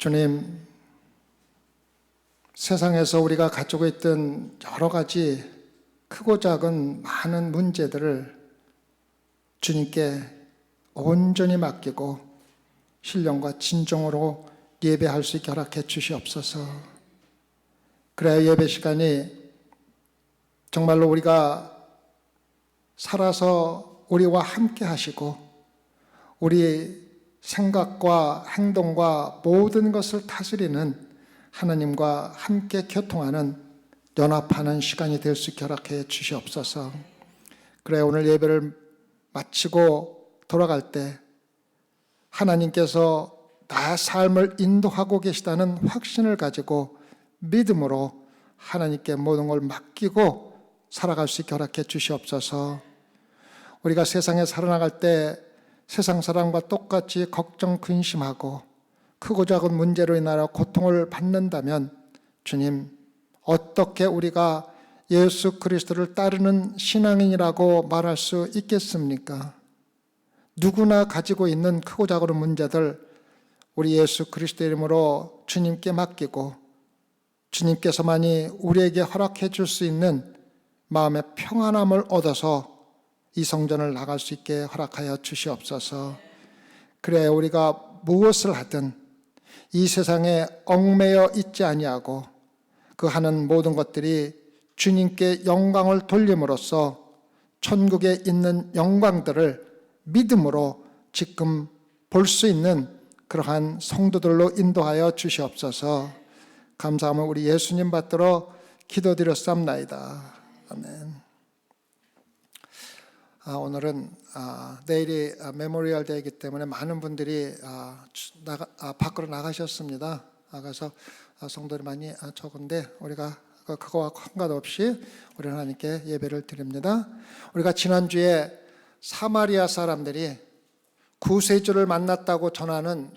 주님, 세상에서 우리가 가지고 있던 여러 가지 크고 작은 많은 문제들을 주님께 온전히 맡기고 신령과 진정으로 예배할 수 있게 허락해 주시옵소서. 그래야 예배 시간이 정말로 우리가 살아서 우리와 함께 하시고 우리 생각과 행동과 모든 것을 다스리는 하나님과 함께 교통하는 연합하는 시간이 될 수 있게 허락해 주시옵소서. 그래 오늘 예배를 마치고 돌아갈 때 하나님께서 나의 삶을 인도하고 계시다는 확신을 가지고 믿음으로 하나님께 모든 걸 맡기고 살아갈 수 있게 허락해 주시옵소서. 우리가 세상에 살아나갈 때 세상 사람과 똑같이 걱정, 근심하고 크고 작은 문제로 인하여 고통을 받는다면 주님, 어떻게 우리가 예수 그리스도를 따르는 신앙인이라고 말할 수 있겠습니까? 누구나 가지고 있는 크고 작은 문제들 우리 예수 그리스도 이름으로 주님께 맡기고 주님께서만이 우리에게 허락해 줄 수 있는 마음의 평안함을 얻어서 이 성전을 나갈 수 있게 허락하여 주시옵소서. 그래 우리가 무엇을 하든 이 세상에 얽매여 있지 아니하고 그 하는 모든 것들이 주님께 영광을 돌림으로써 천국에 있는 영광들을 믿음으로 지금 볼 수 있는 그러한 성도들로 인도하여 주시옵소서. 감사함을 우리 예수님 받들어 기도드렸사옵나이다. 아멘. 오늘은 내일이 메모리얼 데이이기 때문에 많은 분들이 밖으로 나가셨습니다. 그래서 성도들이 많이 적은데 우리가 그거와 상관없이 우리 하나님께 예배를 드립니다. 우리가 지난주에 사마리아 사람들이 구세주를 만났다고 전하는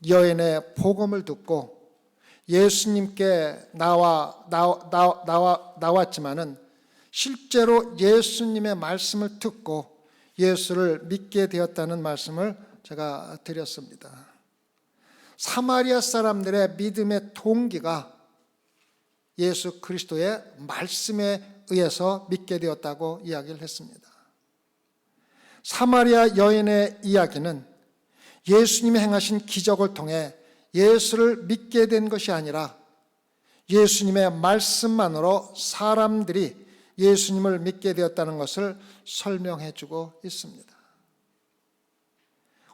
여인의 복음을 듣고 예수님께 나왔지만은 실제로 예수님의 말씀을 듣고 예수를 믿게 되었다는 말씀을 제가 드렸습니다. 사마리아 사람들의 믿음의 동기가 예수 그리스도의 말씀에 의해서 믿게 되었다고 이야기를 했습니다. 사마리아 여인의 이야기는 예수님이 행하신 기적을 통해 예수를 믿게 된 것이 아니라 예수님의 말씀만으로 사람들이 예수님을 믿게 되었다는 것을 설명해 주고 있습니다.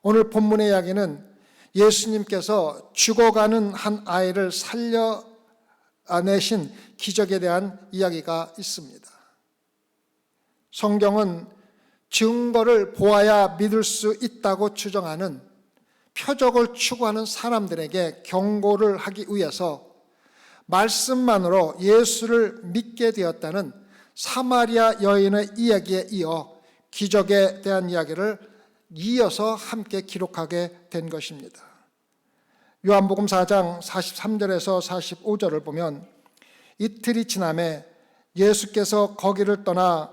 오늘 본문의 이야기는 예수님께서 죽어가는 한 아이를 살려내신 기적에 대한 이야기가 있습니다. 성경은 증거를 보아야 믿을 수 있다고 주장하는 표적을 추구하는 사람들에게 경고를 하기 위해서 말씀만으로 예수를 믿게 되었다는 사마리아 여인의 이야기에 이어 기적에 대한 이야기를 이어서 함께 기록하게 된 것입니다. 요한복음 4장 43절에서 45절을 보면 이틀이 지남에 예수께서 거기를 떠나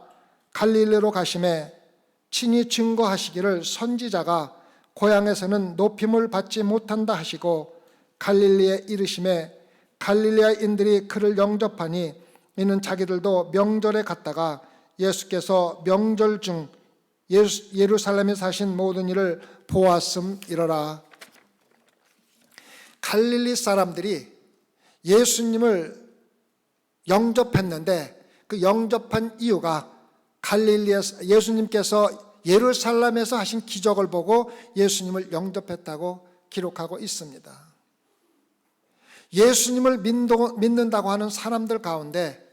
갈릴리로 가심에 친히 증거하시기를 선지자가 고향에서는 높임을 받지 못한다 하시고 갈릴리에 이르심에 갈릴리아인들이 그를 영접하니 이는 자기들도 명절에 갔다가 예수께서 명절 중 예루살렘에 사신 모든 일을 보았음이러라. 갈릴리 사람들이 예수님을 영접했는데 그 영접한 이유가 갈릴리에서 예수님께서 예루살렘에서 하신 기적을 보고 예수님을 영접했다고 기록하고 있습니다. 예수님을 믿는다고 하는 사람들 가운데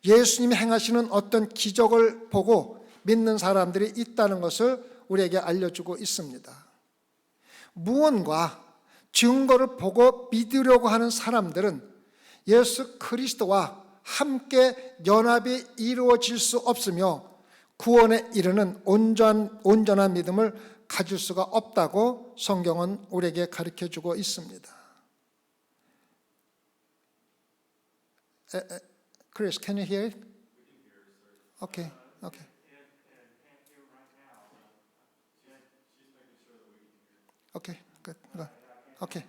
예수님이 행하시는 어떤 기적을 보고 믿는 사람들이 있다는 것을 우리에게 알려주고 있습니다. 무언가 증거를 보고 믿으려고 하는 사람들은 예수 그리스도와 함께 연합이 이루어질 수 없으며 구원에 이르는 온전한 믿음을 가질 수가 없다고 성경은 우리에게 가르쳐주고 있습니다. Chris, can you hear it? Okay. Okay, good. 오케이,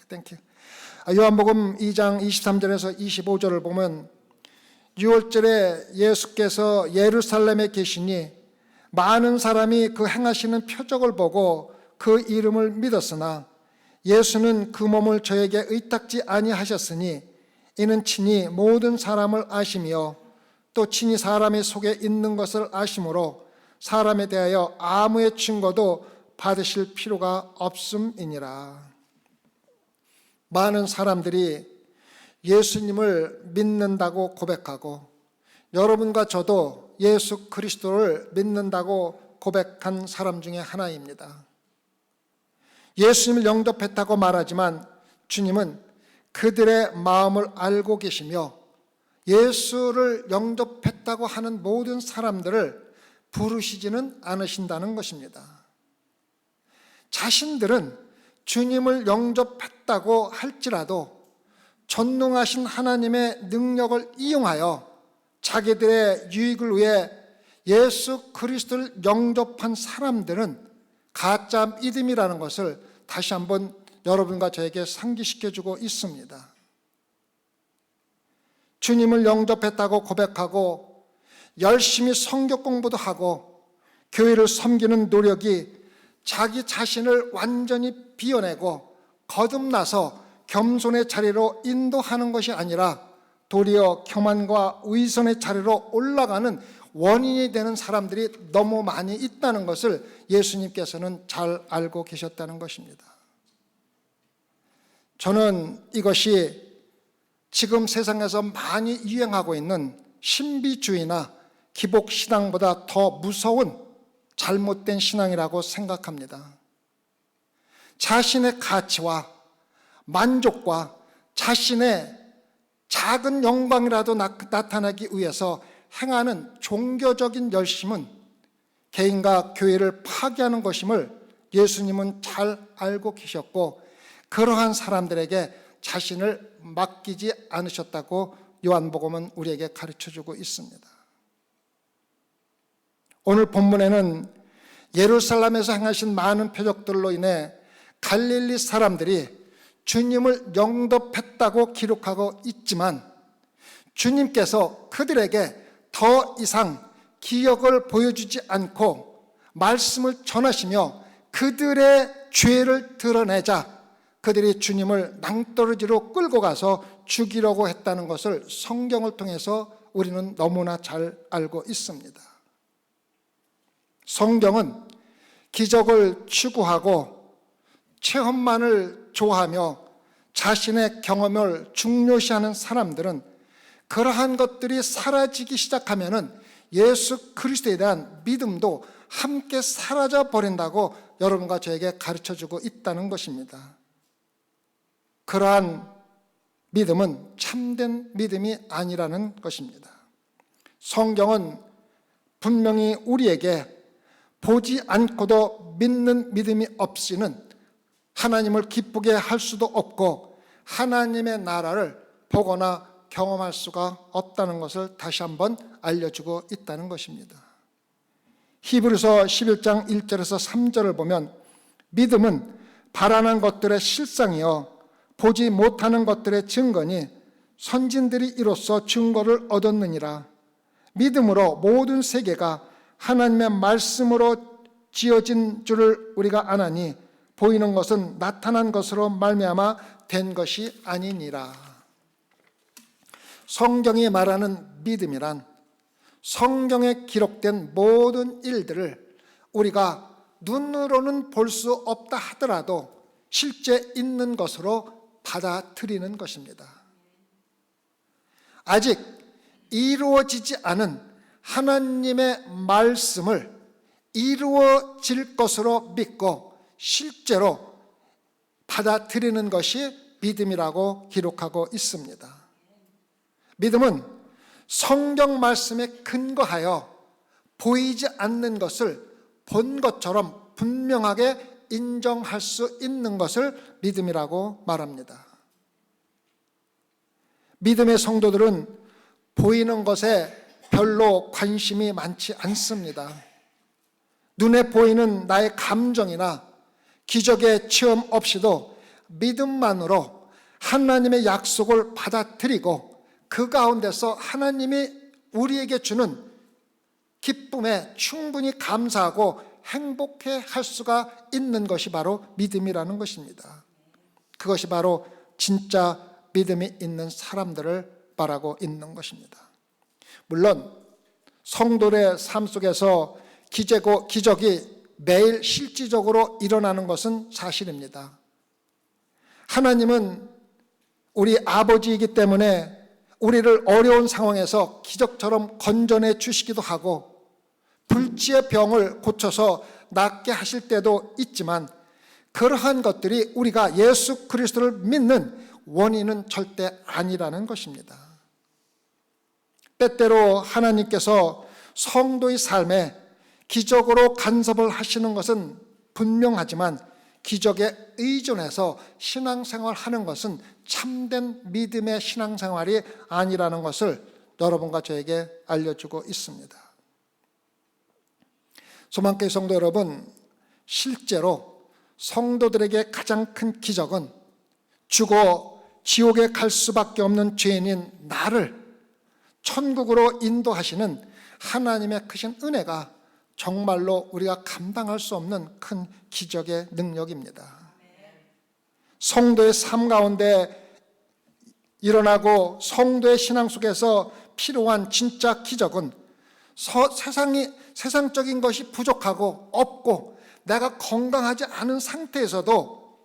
땡큐. 요한복음 2장 23절에서 25절을 보면 6월절에 예수께서 예루살렘에 계시니 많은 사람이 그 행하시는 표적을 보고 그 이름을 믿었으나 예수는 그 몸을 저에게 의탁지 아니하셨으니 이는 친히 모든 사람을 아시며 또 친히 사람의 속에 있는 것을 아심으로 사람에 대하여 아무의 증거도 받으실 필요가 없음이니라. 많은 사람들이 예수님을 믿는다고 고백하고 여러분과 저도 예수 그리스도를 믿는다고 고백한 사람 중에 하나입니다. 예수님을 영접했다고 말하지만 주님은 그들의 마음을 알고 계시며 예수를 영접했다고 하는 모든 사람들을 부르시지는 않으신다는 것입니다. 자신들은 주님을 영접했다고 할지라도 전능하신 하나님의 능력을 이용하여 자기들의 유익을 위해 예수 그리스도를 영접한 사람들은 가짜 믿음이라는 것을 다시 한번 여러분과 저에게 상기시켜주고 있습니다. 주님을 영접했다고 고백하고 열심히 성경 공부도 하고 교회를 섬기는 노력이 자기 자신을 완전히 비워내고 거듭나서 겸손의 자리로 인도하는 것이 아니라 도리어 교만과 위선의 자리로 올라가는 원인이 되는 사람들이 너무 많이 있다는 것을 예수님께서는 잘 알고 계셨다는 것입니다. 저는 이것이 지금 세상에서 많이 유행하고 있는 신비주의나 기복신앙보다 더 무서운 잘못된 신앙이라고 생각합니다. 자신의 가치와 만족과 자신의 작은 영광이라도 나타나기 위해서 행하는 종교적인 열심은 개인과 교회를 파괴하는 것임을 예수님은 잘 알고 계셨고 그러한 사람들에게 자신을 맡기지 않으셨다고 요한복음은 우리에게 가르쳐주고 있습니다. 오늘 본문에는 예루살렘에서 행하신 많은 표적들로 인해 갈릴리 사람들이 주님을 영접했다고 기록하고 있지만 주님께서 그들에게 더 이상 기억을 보여주지 않고 말씀을 전하시며 그들의 죄를 드러내자 그들이 주님을 낭떠러지로 끌고 가서 죽이려고 했다는 것을 성경을 통해서 우리는 너무나 잘 알고 있습니다. 성경은 기적을 추구하고 체험만을 좋아하며 자신의 경험을 중요시하는 사람들은 그러한 것들이 사라지기 시작하면은 예수 그리스도에 대한 믿음도 함께 사라져 버린다고 여러분과 저에게 가르쳐주고 있다는 것입니다. 그러한 믿음은 참된 믿음이 아니라는 것입니다. 성경은 분명히 우리에게 보지 않고도 믿는 믿음이 없이는 하나님을 기쁘게 할 수도 없고 하나님의 나라를 보거나 경험할 수가 없다는 것을 다시 한번 알려주고 있다는 것입니다. 히브리서 11장 1절에서 3절을 보면 믿음은 바라는 것들의 실상이요 보지 못하는 것들의 증거니 선진들이 이로써 증거를 얻었느니라. 믿음으로 모든 세계가 하나님의 말씀으로 지어진 줄을 우리가 아나니 보이는 것은 나타난 것으로 말미암아 된 것이 아니니라. 성경이 말하는 믿음이란 성경에 기록된 모든 일들을 우리가 눈으로는 볼 수 없다 하더라도 실제 있는 것으로 받아들이는 것입니다. 아직 이루어지지 않은 하나님의 말씀을 이루어질 것으로 믿고 실제로 받아들이는 것이 믿음이라고 기록하고 있습니다. 믿음은 성경 말씀에 근거하여 보이지 않는 것을 본 것처럼 분명하게 인정할 수 있는 것을 믿음이라고 말합니다. 믿음의 성도들은 보이는 것에 별로 관심이 많지 않습니다. 눈에 보이는 나의 감정이나 기적의 체험 없이도 믿음만으로 하나님의 약속을 받아들이고 그 가운데서 하나님이 우리에게 주는 기쁨에 충분히 감사하고 행복해 할 수가 있는 것이 바로 믿음이라는 것입니다. 그것이 바로 진짜 믿음이 있는 사람들을 말하고 있는 것입니다. 물론 성도의 삶 속에서 기적이 매일 실질적으로 일어나는 것은 사실입니다. 하나님은 우리 아버지이기 때문에 우리를 어려운 상황에서 기적처럼 건져내 주시기도 하고 불치의 병을 고쳐서 낫게 하실 때도 있지만 그러한 것들이 우리가 예수 그리스도를 믿는 원인은 절대 아니라는 것입니다. 때때로 하나님께서 성도의 삶에 기적으로 간섭을 하시는 것은 분명하지만 기적에 의존해서 신앙생활 하는 것은 참된 믿음의 신앙생활이 아니라는 것을 여러분과 저에게 알려주고 있습니다. 소망교회 성도 여러분, 실제로 성도들에게 가장 큰 기적은 죽어 지옥에 갈 수밖에 없는 죄인인 나를 천국으로 인도하시는 하나님의 크신 은혜가 정말로 우리가 감당할 수 없는 큰 기적의 능력입니다. 성도의 삶 가운데 일어나고 성도의 신앙 속에서 필요한 진짜 기적은 세상적인 것이 부족하고 없고 내가 건강하지 않은 상태에서도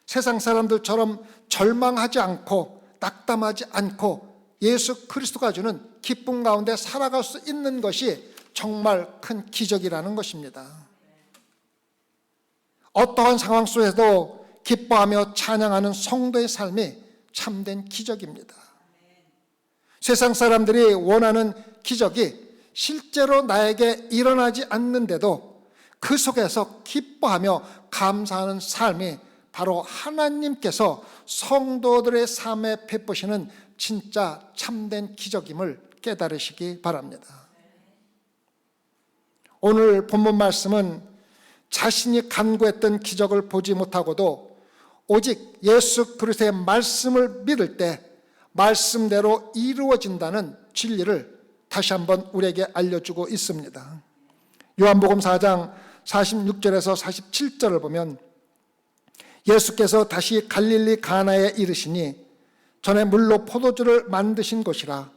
세상 사람들처럼 절망하지 않고 낙담하지 않고 예수 그리스도가 주는 기쁨 가운데 살아갈 수 있는 것이 정말 큰 기적이라는 것입니다. 어떠한 상황 속에서도 기뻐하며 찬양하는 성도의 삶이 참된 기적입니다. 세상 사람들이 원하는 기적이 실제로 나에게 일어나지 않는데도 그 속에서 기뻐하며 감사하는 삶이 바로 하나님께서 성도들의 삶에 베푸시는 진짜 참된 기적임을 깨달으시기 바랍니다. 오늘 본문 말씀은 자신이 간구했던 기적을 보지 못하고도 오직 예수 그리스도의 말씀을 믿을 때 말씀대로 이루어진다는 진리를 다시 한번 우리에게 알려주고 있습니다. 요한복음 4장 46절에서 47절을 보면 예수께서 다시 갈릴리 가나에 이르시니 전에 물로 포도주를 만드신 곳이라.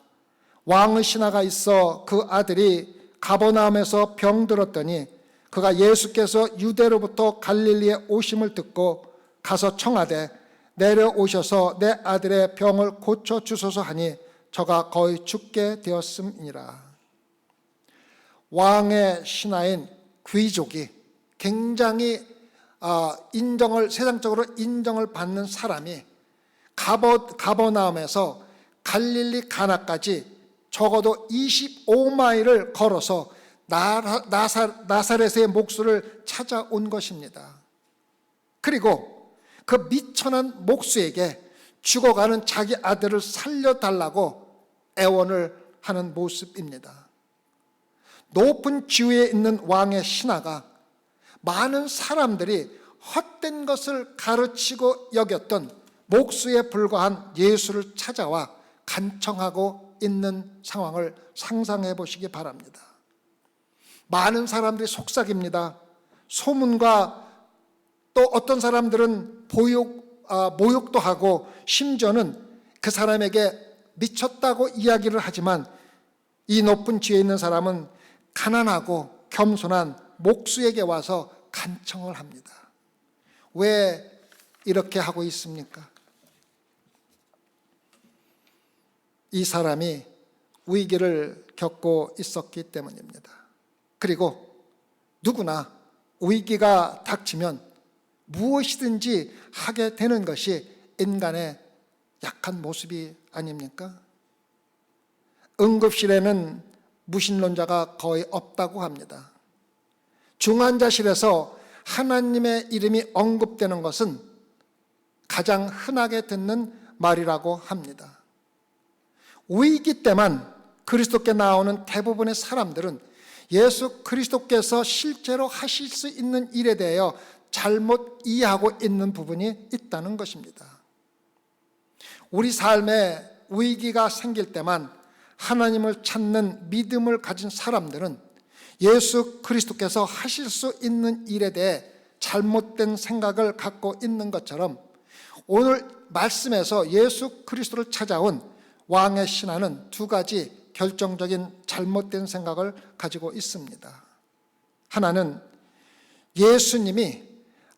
왕의 신하가 있어 그 아들이 가버나움에서 병들었더니 그가 예수께서 유대로부터 갈릴리에 오심을 듣고 가서 청하되 내려오셔서 내 아들의 병을 고쳐주소서 하니 저가 거의 죽게 되었음이니라. 왕의 신하인 귀족이 굉장히 세상적으로 인정을 받는 사람이 가버나움에서 갈릴리 가나까지 적어도 25마일을 걸어서 나사렛의 목수를 찾아온 것입니다. 그리고 그 미천한 목수에게 죽어가는 자기 아들을 살려달라고 애원을 하는 모습입니다. 높은 지위에 있는 왕의 신하가 많은 사람들이 헛된 것을 가르치고 여겼던 목수에 불과한 예수를 찾아와 간청하고 있는 상황을 상상해 보시기 바랍니다. 많은 사람들이 속삭입니다. 소문과 또 어떤 사람들은 모욕도 하고 심지어는 그 사람에게 미쳤다고 이야기를 하지만 이 높은 지위에 있는 사람은 가난하고 겸손한 목수에게 와서 간청을 합니다. 왜 이렇게 하고 있습니까? 이 사람이 위기를 겪고 있었기 때문입니다. 그리고 누구나 위기가 닥치면 무엇이든지 하게 되는 것이 인간의 약한 모습이 아닙니까? 응급실에는 무신론자가 거의 없다고 합니다. 중환자실에서 하나님의 이름이 언급되는 것은 가장 흔하게 듣는 말이라고 합니다. 위기 때만 그리스도께 나오는 대부분의 사람들은 예수 그리스도께서 실제로 하실 수 있는 일에 대하여 잘못 이해하고 있는 부분이 있다는 것입니다. 우리 삶에 위기가 생길 때만 하나님을 찾는 믿음을 가진 사람들은 예수 그리스도께서 하실 수 있는 일에 대해 잘못된 생각을 갖고 있는 것처럼 오늘 말씀에서 예수 그리스도를 찾아온 왕의 신하는 두 가지 결정적인 잘못된 생각을 가지고 있습니다. 하나는 예수님이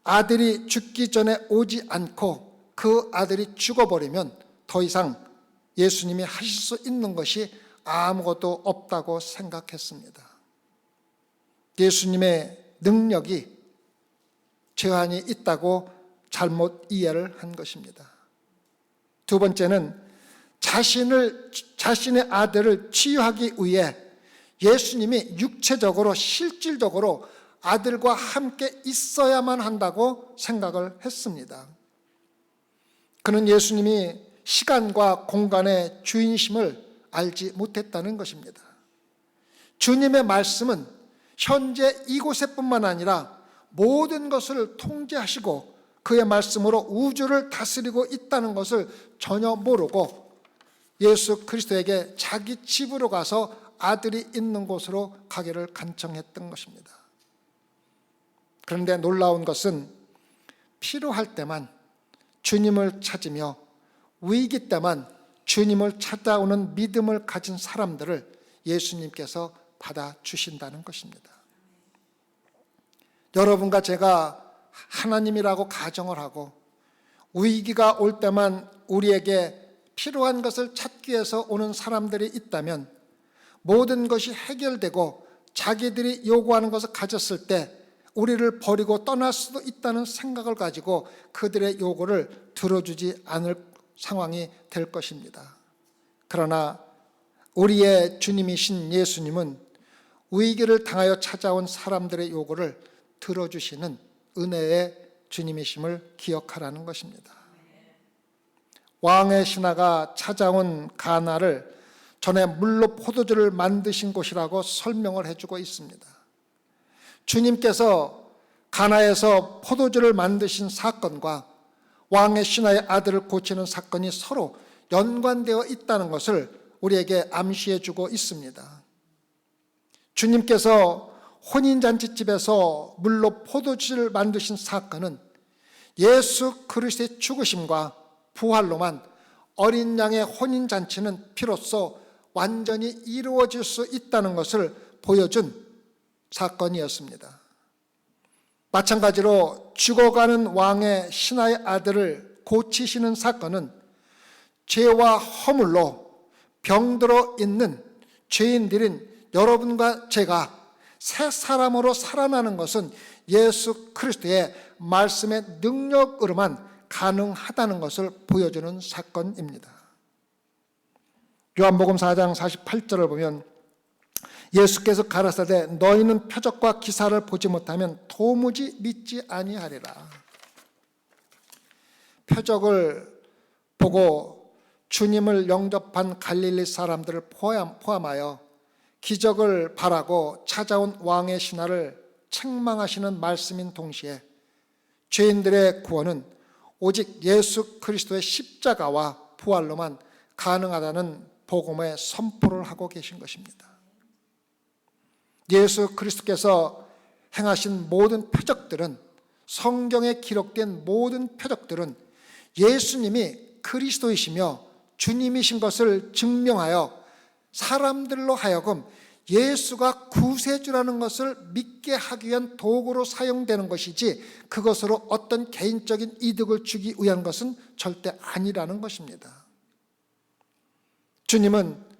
아들이 죽기 전에 오지 않고 그 아들이 죽어버리면 더 이상 예수님이 하실 수 있는 것이 아무것도 없다고 생각했습니다. 예수님의 능력이 제한이 있다고 잘못 이해를 한 것입니다. 두 번째는 자신의 아들을 치유하기 위해 예수님이 육체적으로 실질적으로 아들과 함께 있어야만 한다고 생각을 했습니다. 그는 예수님이 시간과 공간의 주인심을 알지 못했다는 것입니다. 주님의 말씀은 현재 이곳에뿐만 아니라 모든 것을 통제하시고 그의 말씀으로 우주를 다스리고 있다는 것을 전혀 모르고 예수 그리스도에게 자기 집으로 가서 아들이 있는 곳으로 가기를 간청했던 것입니다. 그런데 놀라운 것은 필요할 때만 주님을 찾으며 위기 때만 주님을 찾아오는 믿음을 가진 사람들을 예수님께서 받아주신다는 것입니다. 여러분과 제가 하나님이라고 가정을 하고 위기가 올 때만 우리에게 필요한 것을 찾기 위해서 오는 사람들이 있다면 모든 것이 해결되고 자기들이 요구하는 것을 가졌을 때 우리를 버리고 떠날 수도 있다는 생각을 가지고 그들의 요구를 들어주지 않을 상황이 될 것입니다. 그러나 우리의 주님이신 예수님은 위기를 당하여 찾아온 사람들의 요구를 들어주시는 은혜의 주님이심을 기억하라는 것입니다. 왕의 신하가 찾아온 가나를 전에 물로 포도주를 만드신 곳이라고 설명을 해주고 있습니다. 주님께서 가나에서 포도주를 만드신 사건과 왕의 신하의 아들을 고치는 사건이 서로 연관되어 있다는 것을 우리에게 암시해 주고 있습니다. 주님께서 혼인잔치집에서 물로 포도주를 만드신 사건은 예수 그리스도의 죽으심과 부활로만 어린 양의 혼인잔치는 비로소 완전히 이루어질 수 있다는 것을 보여준 사건이었습니다. 마찬가지로 죽어가는 왕의 신하의 아들을 고치시는 사건은 죄와 허물로 병들어 있는 죄인들인 여러분과 제가 새 사람으로 살아나는 것은 예수 그리스도의 말씀의 능력으로만 가능하다는 것을 보여주는 사건입니다. 요한복음 4장 48절을 보면 예수께서 가라사대 너희는 표적과 기사를 보지 못하면 도무지 믿지 아니하리라. 표적을 보고 주님을 영접한 갈릴리 사람들을 포함하여 기적을 바라고 찾아온 왕의 신하를 책망하시는 말씀인 동시에 죄인들의 구원은 오직 예수 그리스도의 십자가와 부활로만 가능하다는 복음의 선포를 하고 계신 것입니다. 예수 그리스도께서 행하신 모든 표적들은, 성경에 기록된 모든 표적들은 예수님이 그리스도이시며 주님이신 것을 증명하여 사람들로 하여금 예수가 구세주라는 것을 믿게 하기 위한 도구로 사용되는 것이지 그것으로 어떤 개인적인 이득을 주기 위한 것은 절대 아니라는 것입니다. 주님은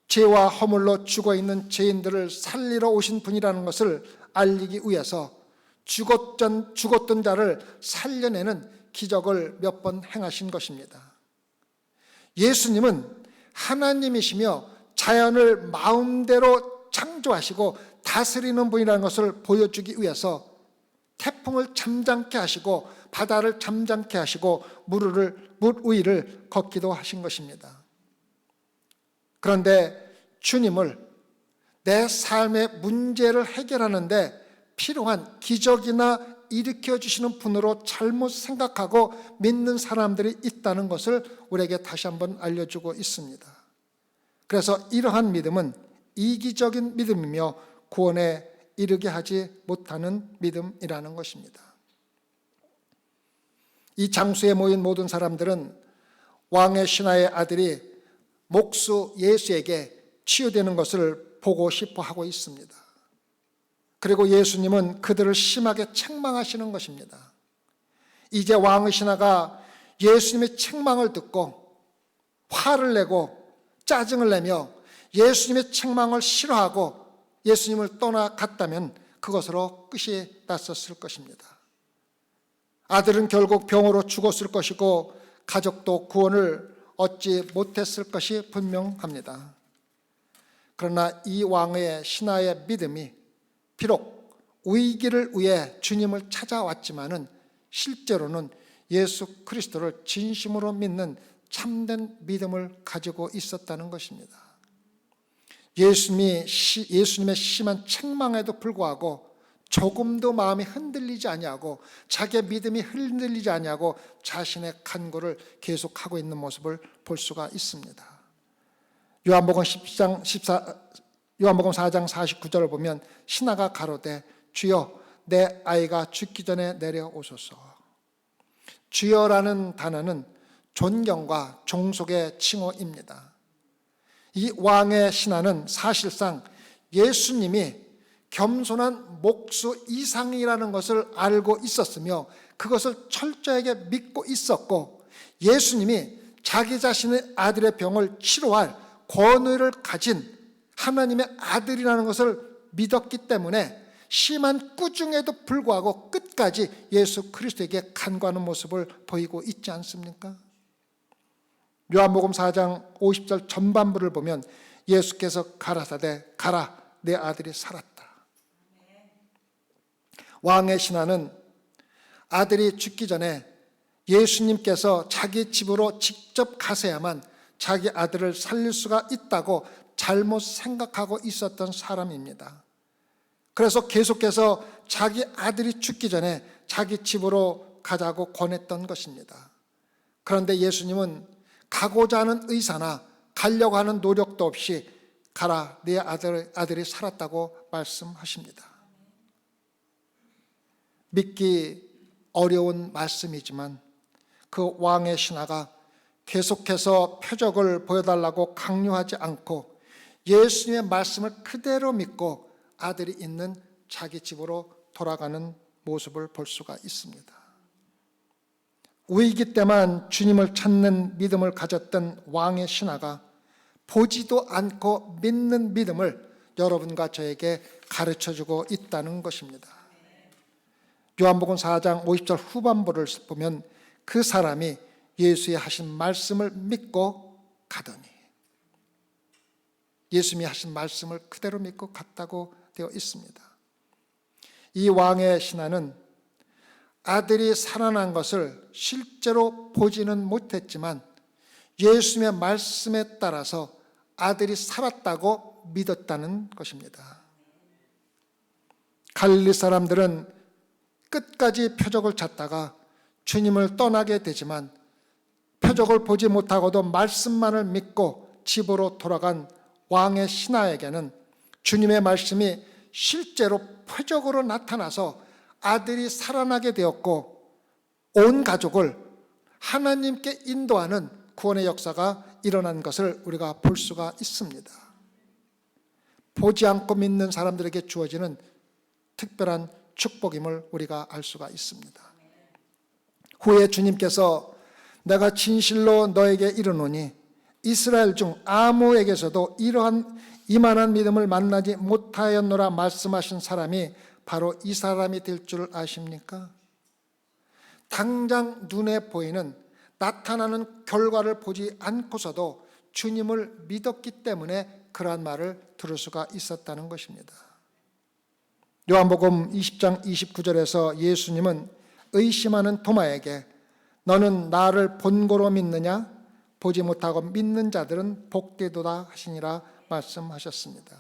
죄와 허물로 죽어있는 죄인들을 살리러 오신 분이라는 것을 알리기 위해서 죽었던 자를 살려내는 기적을 몇 번 행하신 것입니다. 예수님은 하나님이시며 자연을 마음대로 창조하시고 다스리는 분이라는 것을 보여주기 위해서 태풍을 잠잠케 하시고 바다를 잠잠케 하시고 물 위를 걷기도 하신 것입니다. 그런데 주님을 내 삶의 문제를 해결하는 데 필요한 기적이나 일으켜 주시는 분으로 잘못 생각하고 믿는 사람들이 있다는 것을 우리에게 다시 한번 알려주고 있습니다. 그래서 이러한 믿음은 이기적인 믿음이며 구원에 이르게 하지 못하는 믿음이라는 것입니다. 이 장소에 모인 모든 사람들은 왕의 신하의 아들이 목수 예수에게 치유되는 것을 보고 싶어 하고 있습니다. 그리고 예수님은 그들을 심하게 책망하시는 것입니다. 이제 왕의 신하가 예수님의 책망을 듣고 화를 내고 짜증을 내며 예수님의 책망을 싫어하고 예수님을 떠나갔다면 그것으로 끝이 났었을 것입니다. 아들은 결국 병으로 죽었을 것이고 가족도 구원을 얻지 못했을 것이 분명합니다. 그러나 이 왕의 신하의 믿음이 비록 위기를 위해 주님을 찾아왔지만은 실제로는 예수 그리스도를 진심으로 믿는 참된 믿음을 가지고 있었다는 것입니다. 예수님의 심한 책망에도 불구하고 조금도 마음이 흔들리지 아니하고 자기의 믿음이 흔들리지 아니하고 자신의 간구를 계속하고 있는 모습을 볼 수가 있습니다. 요한복음 4장 49절을 보면 신하가 가로되 주여 내 아이가 죽기 전에 내려오소서. 주여라는 단어는 존경과 종속의 칭호입니다. 이 왕의 신하는 사실상 예수님이 겸손한 목수 이상이라는 것을 알고 있었으며 그것을 철저하게 믿고 있었고 예수님이 자기 자신의 아들의 병을 치료할 권위를 가진 하나님의 아들이라는 것을 믿었기 때문에 심한 꾸중에도 불구하고 끝까지 예수 그리스도에게 간구하는 모습을 보이고 있지 않습니까? 요한복음 4장 50절 전반부를 보면 예수께서 가라사대 가라 내 아들이 살았다. 왕의 신하는 아들이 죽기 전에 예수님께서 자기 집으로 직접 가셔야만 자기 아들을 살릴 수가 있다고 잘못 생각하고 있었던 사람입니다. 그래서 계속해서 자기 아들이 죽기 전에 자기 집으로 가자고 권했던 것입니다. 그런데 예수님은 가고자 하는 의사나 가려고 하는 노력도 없이 가라 네 아들이 살았다고 말씀하십니다. 믿기 어려운 말씀이지만 그 왕의 신하가 계속해서 표적을 보여달라고 강요하지 않고 예수님의 말씀을 그대로 믿고 아들이 있는 자기 집으로 돌아가는 모습을 볼 수가 있습니다. 위기 때만 주님을 찾는 믿음을 가졌던 왕의 신하가 보지도 않고 믿는 믿음을 여러분과 저에게 가르쳐주고 있다는 것입니다. 요한복음 4장 50절 후반부를 보면 그 사람이 예수의 하신 말씀을 믿고 가더니 예수님이 하신 말씀을 그대로 믿고 갔다고 되어 있습니다. 이 왕의 신하는 아들이 살아난 것을 실제로 보지는 못했지만 예수님의 말씀에 따라서 아들이 살았다고 믿었다는 것입니다. 갈릴리 사람들은 끝까지 표적을 찾다가 주님을 떠나게 되지만 표적을 보지 못하고도 말씀만을 믿고 집으로 돌아간 왕의 신하에게는 주님의 말씀이 실제로 표적으로 나타나서 아들이 살아나게 되었고 온 가족을 하나님께 인도하는 구원의 역사가 일어난 것을 우리가 볼 수가 있습니다. 보지 않고 믿는 사람들에게 주어지는 특별한 축복임을 우리가 알 수가 있습니다. 후에 주님께서 내가 진실로 너에게 이르노니 이스라엘 중 아무에게서도 이만한 믿음을 만나지 못하였노라 말씀하신 사람이 바로 이 사람이 될 줄 아십니까? 당장 눈에 보이는 나타나는 결과를 보지 않고서도 주님을 믿었기 때문에 그러한 말을 들을 수가 있었다는 것입니다. 요한복음 20장 29절에서 예수님은 의심하는 도마에게 너는 나를 본고로 믿느냐? 보지 못하고 믿는 자들은 복되도다 하시니라 말씀하셨습니다.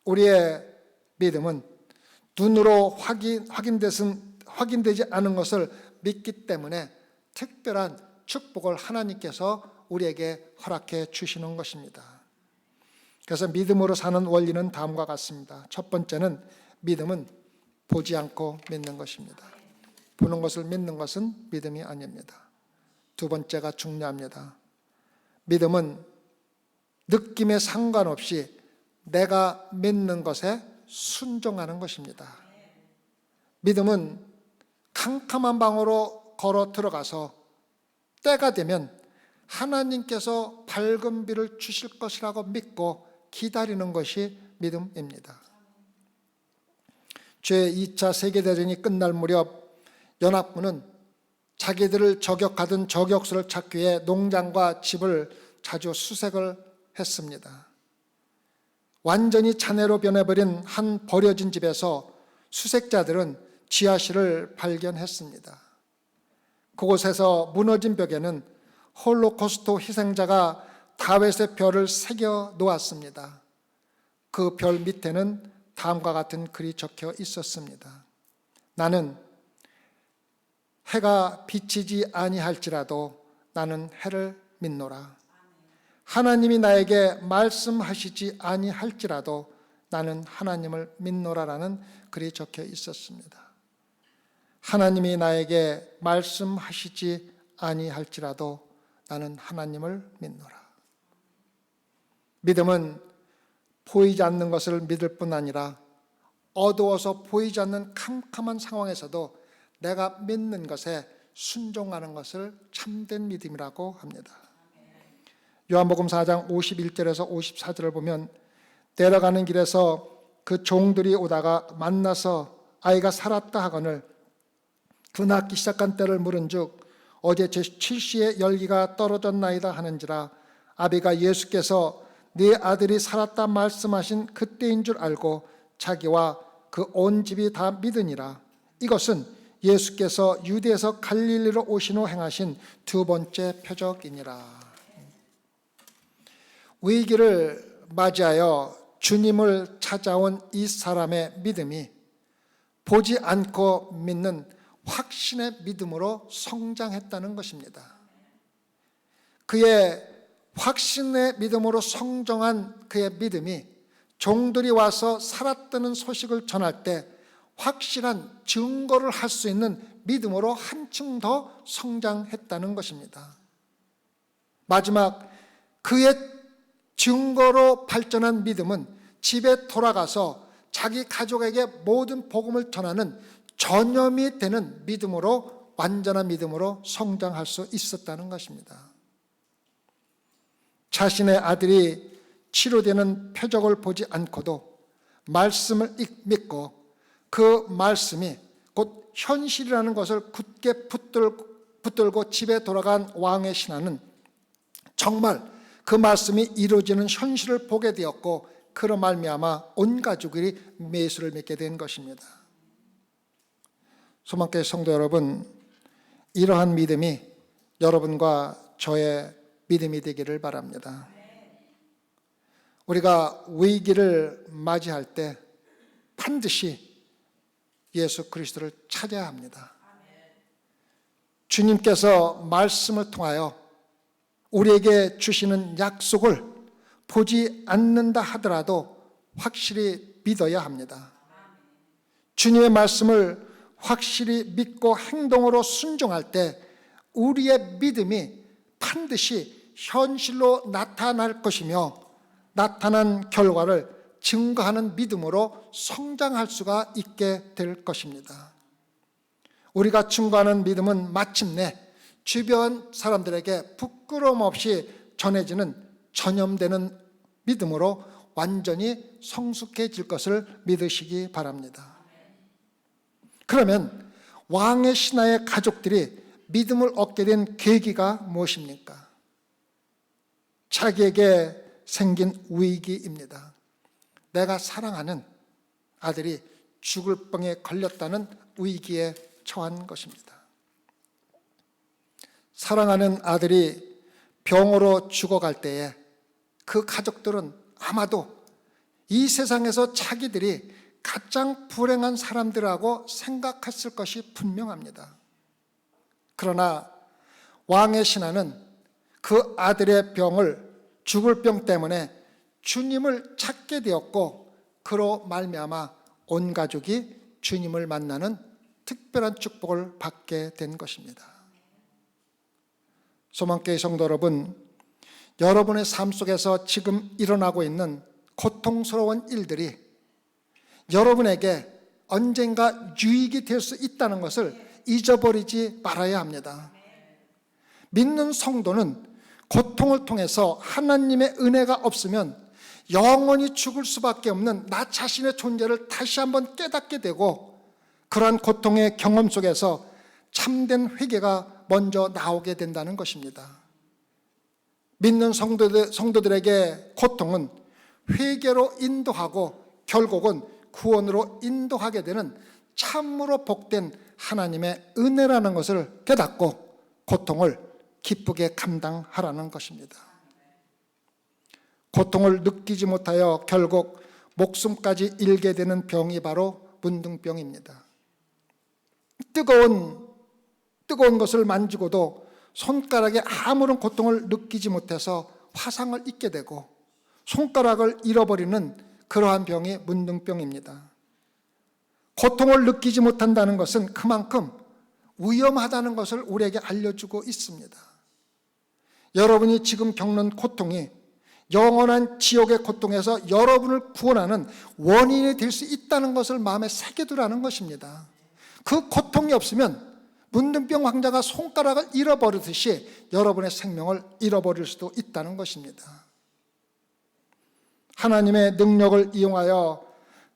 우리의 믿음은 눈으로 확인되지 않은 것을 믿기 때문에 특별한 축복을 하나님께서 우리에게 허락해 주시는 것입니다. 그래서 믿음으로 사는 원리는 다음과 같습니다. 첫 번째는 믿음은 보지 않고 믿는 것입니다. 보는 것을 믿는 것은 믿음이 아닙니다. 두 번째가 중요합니다. 믿음은 느낌에 상관없이 내가 믿는 것에 순종하는 것입니다. 믿음은 캄캄한 방으로 걸어 들어가서 때가 되면 하나님께서 밝은 빛을 주실 것이라고 믿고 기다리는 것이 믿음입니다. 제2차 세계대전이 끝날 무렵 연합군은 자기들을 저격하던 저격수를 찾기 위해 농장과 집을 자주 수색을 했습니다. 완전히 잔해로 변해버린 한 버려진 집에서 수색자들은 지하실을 발견했습니다. 그곳에서 무너진 벽에는 홀로코스트 희생자가 다윗의 별을 새겨 놓았습니다. 그 별 밑에는 다음과 같은 글이 적혀 있었습니다. 나는 해가 비치지 아니할지라도 나는 해를 믿노라. 하나님이 나에게 말씀하시지 아니할지라도 나는 하나님을 믿노라라는 글이 적혀 있었습니다. 하나님이 나에게 말씀하시지 아니할지라도 나는 하나님을 믿노라. 믿음은 보이지 않는 것을 믿을 뿐 아니라 어두워서 보이지 않는 캄캄한 상황에서도 내가 믿는 것에 순종하는 것을 참된 믿음이라고 합니다. 요한복음 4장 51절에서 54절을 보면 내려가는 길에서 그 종들이 오다가 만나서 아이가 살았다 하거늘 그 낳기 시작한 때를 물은즉 어제 제7시에 열기가 떨어졌나이다 하는지라 아비가 예수께서 네 아들이 살았다 말씀하신 그때인 줄 알고 자기와 그 온 집이 다 믿으니라. 이것은 예수께서 유대에서 갈릴리로 오신 후 행하신 두 번째 표적이니라. 위기를 맞이하여 주님을 찾아온 이 사람의 믿음이 보지 않고 믿는 확신의 믿음으로 성장했다는 것입니다. 그의 확신의 믿음으로 성장한 그의 믿음이 종들이 와서 살았다는 소식을 전할 때 확실한 증거를 할 수 있는 믿음으로 한층 더 성장했다는 것입니다. 마지막 그의 증거로 발전한 믿음은 집에 돌아가서 자기 가족에게 모든 복음을 전하는 전염이 되는 믿음으로, 완전한 믿음으로 성장할 수 있었다는 것입니다. 자신의 아들이 치료되는 표적을 보지 않고도 말씀을 믿고 그 말씀이 곧 현실이라는 것을 굳게 붙들고 집에 돌아간 왕의 신하는 정말 그 말씀이 이루어지는 현실을 보게 되었고 그로 말미암아 온 가족이 예수를 믿게 된 것입니다. 소망교회 성도 여러분, 이러한 믿음이 여러분과 저의 믿음이 되기를 바랍니다. 우리가 위기를 맞이할 때 반드시 예수 그리스도를 찾아야 합니다. 주님께서 말씀을 통하여 우리에게 주시는 약속을 보지 않는다 하더라도 확실히 믿어야 합니다. 주님의 말씀을 확실히 믿고 행동으로 순종할 때 우리의 믿음이 반드시 현실로 나타날 것이며 나타난 결과를 증거하는 믿음으로 성장할 수가 있게 될 것입니다. 우리가 증거하는 믿음은 마침내 주변 사람들에게 부끄러움 없이 전해지는 전염되는 믿음으로 완전히 성숙해질 것을 믿으시기 바랍니다. 그러면 왕의 신하의 가족들이 믿음을 얻게 된 계기가 무엇입니까? 자기에게 생긴 위기입니다. 내가 사랑하는 아들이 죽을 병에 걸렸다는 위기에 처한 것입니다. 사랑하는 아들이 병으로 죽어갈 때에 그 가족들은 아마도 이 세상에서 자기들이 가장 불행한 사람들하고 생각했을 것이 분명합니다. 그러나 왕의 신하는 그 아들의 병을, 죽을 병 때문에 주님을 찾게 되었고, 그로 말미암아 온 가족이 주님을 만나는 특별한 축복을 받게 된 것입니다. 소망교회 성도 여러분, 여러분의 삶 속에서 지금 일어나고 있는 고통스러운 일들이 여러분에게 언젠가 유익이 될 수 있다는 것을 잊어버리지 말아야 합니다. 믿는 성도는 고통을 통해서 하나님의 은혜가 없으면 영원히 죽을 수밖에 없는 나 자신의 존재를 다시 한번 깨닫게 되고, 그러한 고통의 경험 속에서 참된 회개가 먼저 나오게 된다는 것입니다. 믿는 성도들에게 고통은 회개로 인도하고 결국은 구원으로 인도하게 되는 참으로 복된 하나님의 은혜라는 것을 깨닫고 고통을 기쁘게 감당하라는 것입니다. 고통을 느끼지 못하여 결국 목숨까지 잃게 되는 병이 바로 문둥병입니다. 뜨거운 것을 만지고도 손가락에 아무런 고통을 느끼지 못해서 화상을 입게 되고 손가락을 잃어버리는 그러한 병이 문둥병입니다. 고통을 느끼지 못한다는 것은 그만큼 위험하다는 것을 우리에게 알려주고 있습니다. 여러분이 지금 겪는 고통이 영원한 지옥의 고통에서 여러분을 구원하는 원인이 될 수 있다는 것을 마음에 새겨두라는 것입니다. 그 고통이 없으면 문둥병 환자가 손가락을 잃어버리듯이 여러분의 생명을 잃어버릴 수도 있다는 것입니다. 하나님의 능력을 이용하여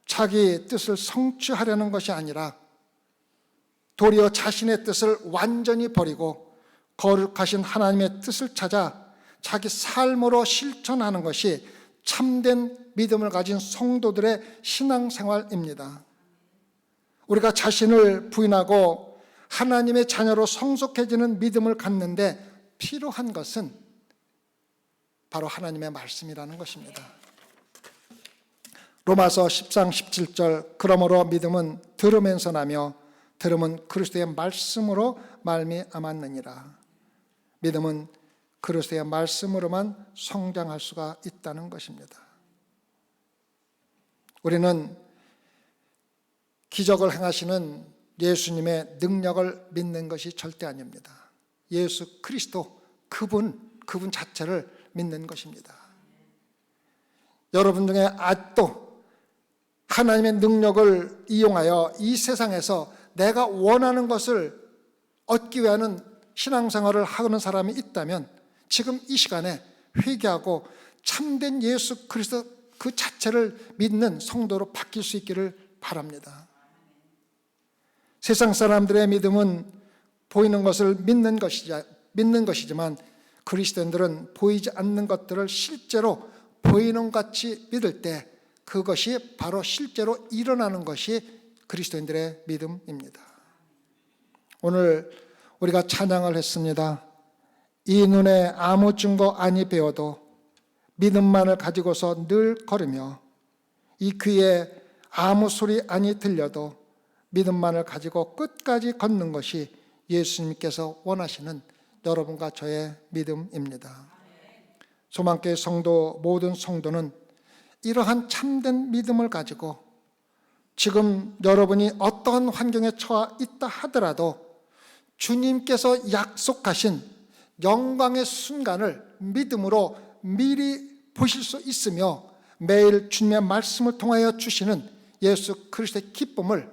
자기 뜻을 성취하려는 것이 아니라 도리어 자신의 뜻을 완전히 버리고 거룩하신 하나님의 뜻을 찾아 자기 삶으로 실천하는 것이 참된 믿음을 가진 성도들의 신앙생활입니다. 우리가 자신을 부인하고 하나님의 자녀로 성숙해지는 믿음을 갖는데 필요한 것은 바로 하나님의 말씀이라는 것입니다. 로마서 10장 17절, 그러므로 믿음은 들으면서 나며 들음은 그리스도의 말씀으로 말미암았느니라. 믿음은 그리스도의 말씀으로만 성장할 수가 있다는 것입니다. 우리는 기적을 행하시는 예수님의 능력을 믿는 것이 절대 아닙니다. 예수 그리스도, 그분 자체를 믿는 것입니다. 여러분 중에 아직도 하나님의 능력을 이용하여 이 세상에서 내가 원하는 것을 얻기 위한 신앙생활을 하는 사람이 있다면 지금 이 시간에 회개하고 참된 예수 그리스도 그 자체를 믿는 성도로 바뀔 수 있기를 바랍니다. 세상 사람들의 믿음은 보이는 것을 믿는 것이지만 그리스도인들은 보이지 않는 것들을 실제로 보이는 것 같이 믿을 때 그것이 바로 실제로 일어나는 것이 그리스도인들의 믿음입니다. 오늘 우리가 찬양을 했습니다. 이 눈에 아무 증거 아니 배워도 믿음만을 가지고서 늘 걸으며 이 귀에 아무 소리 아니 들려도 믿음만을 가지고 끝까지 걷는 것이 예수님께서 원하시는 여러분과 저의 믿음입니다. 소망교회 성도, 모든 성도는 이러한 참된 믿음을 가지고 지금 여러분이 어떠한 환경에 처해 있다 하더라도 주님께서 약속하신 영광의 순간을 믿음으로 미리 보실 수 있으며 매일 주님의 말씀을 통하여 주시는 예수 그리스도의 기쁨을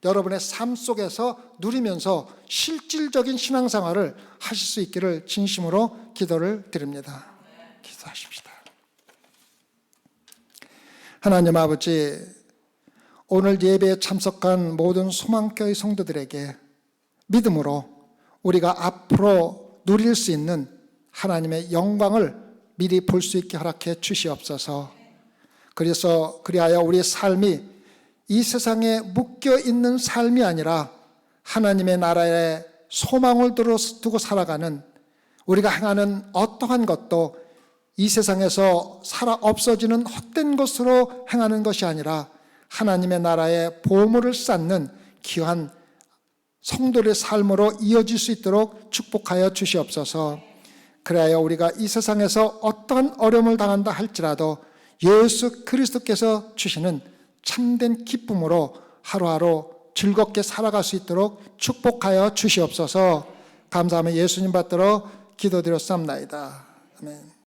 여러분의 삶 속에서 누리면서 실질적인 신앙생활을 하실 수 있기를 진심으로 기도를 드립니다. 기도하십시다. 하나님 아버지, 오늘 예배에 참석한 모든 소망교회 성도들에게 믿음으로 우리가 앞으로 누릴 수 있는 하나님의 영광을 미리 볼 수 있게 허락해 주시옵소서. 그리하여 우리의 삶이 이 세상에 묶여 있는 삶이 아니라 하나님의 나라에 소망을 두고 살아가는, 우리가 행하는 어떠한 것도 이 세상에서 살아 없어지는 헛된 것으로 행하는 것이 아니라 하나님의 나라의 보물을 쌓는 귀한 성도의 삶으로 이어질 수 있도록 축복하여 주시옵소서. 그래야 우리가 이 세상에서 어떤 어려움을 당한다 할지라도 예수 그리스도께서 주시는 참된 기쁨으로 하루하루 즐겁게 살아갈 수 있도록 축복하여 주시옵소서. 감사하며 예수님 받들어 기도드렸사옵나이다. 아멘.